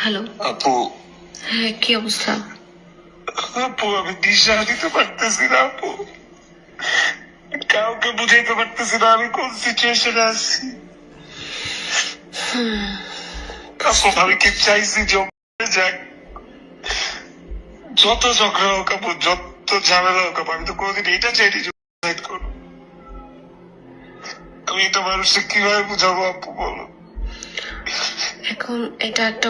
Hello. আপু, হ্যাঁ, কি অবস্থা? আপু আমি দিশা দিতে পারতেছি না আপু, কাউকে বুঝাইতে পারতেছি না আমি কোন সিচুয়েশনে আছি। আপু আমি কি চাইছি যে ও মরে যাক, যত ঝগড়া হোক আপু, যত ঝামেলা হোক আপু, আমি তো কোনোদিন এটা চাইনি যে suicide করবো। আমি এটা মানুষকে কিভাবে বুঝাবো আপু বলো? এখন এটা একটা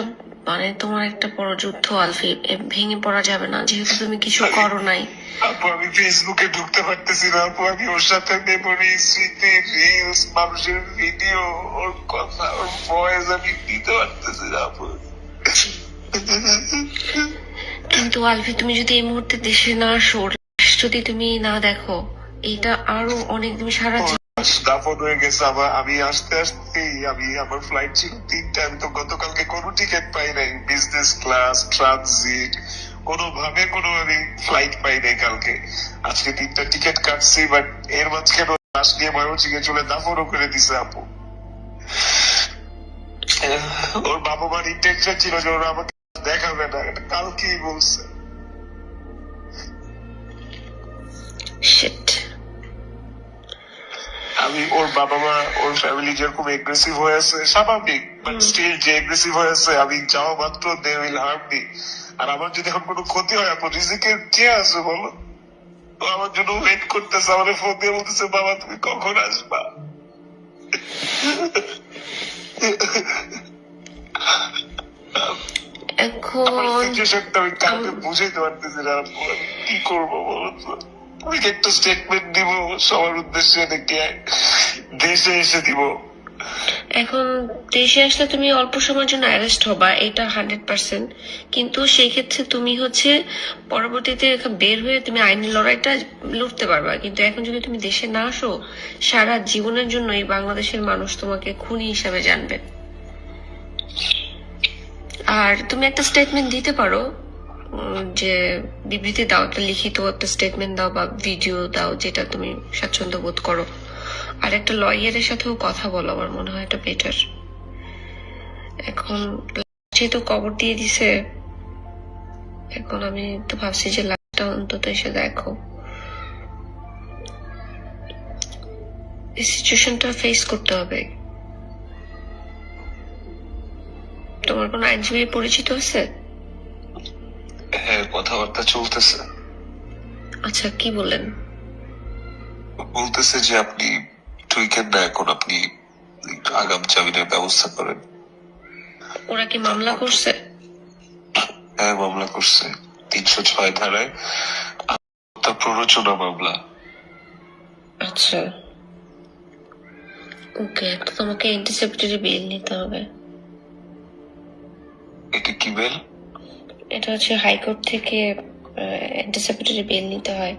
তোমার একটা বড় যুদ্ধ আলফি, ভেঙে পড়া যাবে না যেহেতু তুমি কিছু করো নাই। আপু আমি ফেসবুকে ঢুকতে পারতেছি না আপু, আমি ওর সাথে মেমোরি, স্মৃতি, রিলস, মানুষের ভিডিও, ওর কথা, ওর ভয়েস আমি দিতে পারতেছি না আপু। কিন্তু আলফি, তুমি যদি এই মুহূর্তে দেশে না আসো, যদি তুমি না দেখো, এটা আরো অনেক, তুমি সারা দাফন হয়ে গেছে আমার, আমি আসতে আসতেই আমার ফ্লাইট ছিল 3টা, আমি তো গতকালকে কোনো টিকিট পাই নাই, বিজনেস ক্লাস, ট্রানজিট, কোনোভাবে কোনো আমি ফ্লাইট পাই নাই কালকে। আজকে 3টা টিকিট কাটছি, বাট এর মাঝখানে লাশ নিয়ে ময়মনসিংহে চলে দাফনও করে দিছে আপু। ওর বাবা মার ইন্টেনশন ছিল যে ওরা আমাকে দেখাবে না, এটা কালকেই বলছে। শিট। আমি ওর বাবা মা, ওর ফ্যামিলি যেরকম এগ্রেসিভ হয়ে আছে স্বাভাবিক, বাট স্টিল যে এগ্রেসিভ হয়ে আছে, আমি যাওয়া মাত্র দে উইল হার্ম মি। আর আমার যদি এখন কোনো ক্ষতি হয় আপু, রিজিকের কে আছে বলো? তো আমার জন্য ওয়েট করতেছে, আমাদের ফোন দিয়ে বলতেছে বাবা তুমি কখন আসবা। আমার এখন সিচুয়েশনটা আমি কাউকে বুঝাইতে পারতেছি না আপু, আমি কি করবো বলো তো? আমি কি একটা স্টেটমেন্ট দিব সবার উদ্দেশ্যে, নাকি দেশে এসে দিব? এখন দেশে আসলে তুমি অল্প সময়ের জন্য অ্যারেস্ট হবা, এটা 100%। কিন্তু সেই ক্ষেত্রে তুমি পরবর্তীতে বের হয়ে তুমি আইনি লড়াইটা লড়তে পারবা। কিন্তু এখন যদি তুমি দেশে না আসো, সারা জীবনের জন্য এই বাংলাদেশের মানুষ তোমাকে খুনি হিসাবে জানবে। আর তুমি একটা স্টেটমেন্ট দিতে পারো, যে বিবৃতি দাও, একটা লিখিত একটা স্টেটমেন্ট দাও বা ভিডিও দাও, যেটা তুমি স্বাচ্ছন্দ্য বোধ করো। আর একটা লয়ারের সাথেও কথা বলো, আমার মনে হয় এটা বেটার। এখন যেহেতু কবর দিয়ে দিছে, এখন আমি তো ভাবছি যে লাস্টটা অন্তত এসে দেখো। এই সিচুয়েশনটা ফেস করতে হবে। তোমার কোনো আইনজীবী পরিচিত আছে? হ্যাঁ, কথাবার্তা চলতেছে। আচ্ছা, কি বললেন? বলতেছে যে আপনি টুইকেন না, এখন আপনি আগাম জামিনের ব্যবস্থা করেন। ওরা কি মামলা করছে? হ্যাঁ, মামলা করছে 306 ধারায়, হত্যা প্ররোচনা মামলা। আচ্ছা, ওকে। তো তোমাকে অ্যান্টিসিপেটরি বেল নিতে হবে। এটা কি বেল? এটা হচ্ছে হাইকোর্ট থেকে অ্যান্টিসিপেটরি বেল নিতে হয়,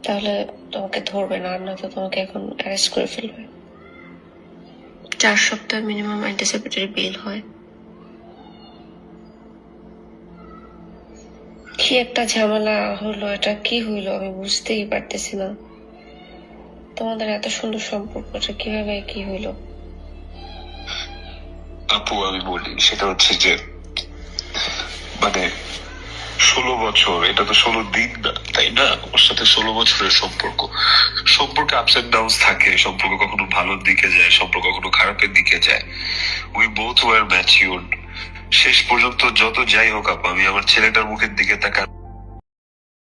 তাহলে তোমাকে ধরবে না, আর না তো তোমাকে এখন অ্যারেস্ট করে ফেলবে। 4 সপ্তাহ মিনিমাম অ্যান্টিসিপেটরি বেল হয়। কি একটা ঝামেলা হলো, এটা কি হইলো আমি বুঝতেই পারতেছি না। তোমাদের এত সুন্দর সম্পর্কটা কিভাবে কি হইলো? আপু আমি বলি, সেটা হচ্ছে যে মানে 16 বছর, এটা তো 16 দিন না, তাই না? ওর সাথে 16 বছরের সম্পর্ক, সম্পর্কে আপস এন্ড ডাউনস থাকে, সম্পর্ক কখনো ভালোর দিকে যায়, সম্পর্ক কখনো খারাপের দিকে যায়। We both war matured. শেষ পর্যন্ত যত যাই হোক আপু, আমি আমার ছেলেটার মুখের দিকে তাকা